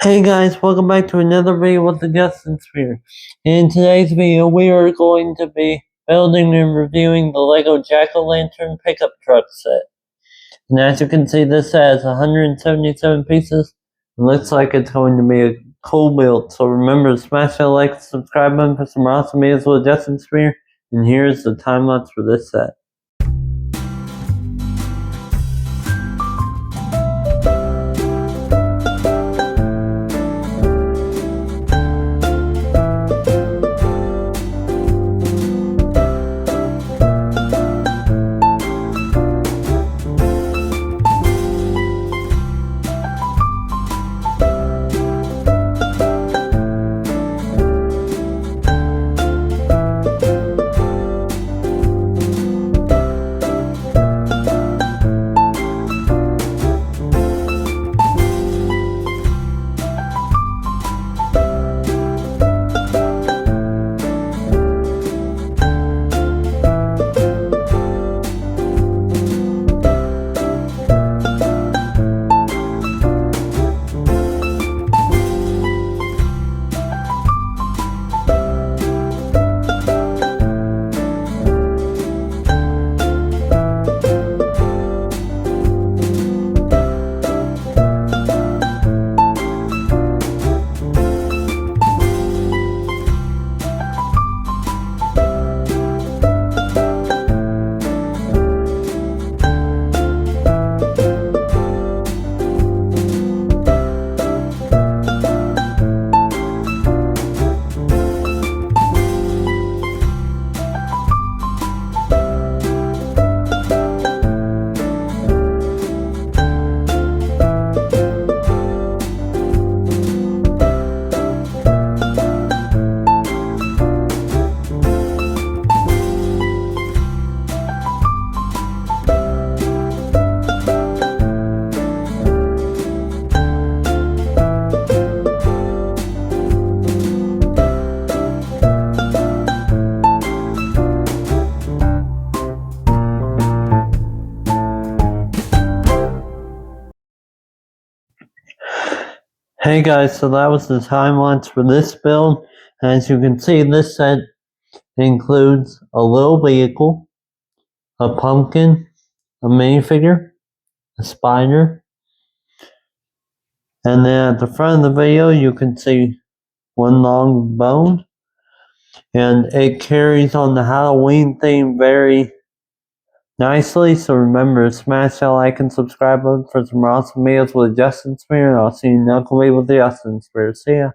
Hey guys, welcome back to another video with the Justin Sphere. In today's video, we are going to be building and reviewing the LEGO Jack-O-Lantern pickup truck set. And as you can see, this has 177 pieces. It looks like it's going to be a cool build. So remember to smash that like and subscribe button for some more awesome videos with Justin Sphere. And here's the time lapse for this set. Hey guys, so that was the time lapse for this build. As you can see, this set includes a little vehicle, a pumpkin, a minifigure, a spider, and then at the front of the video you can see one long bone, and it carries on the Halloween theme very nicely. So remember to smash that like and subscribe button for some awesome videos with Justin Sphere, and I'll see you next week with the Justin Sphere. See ya.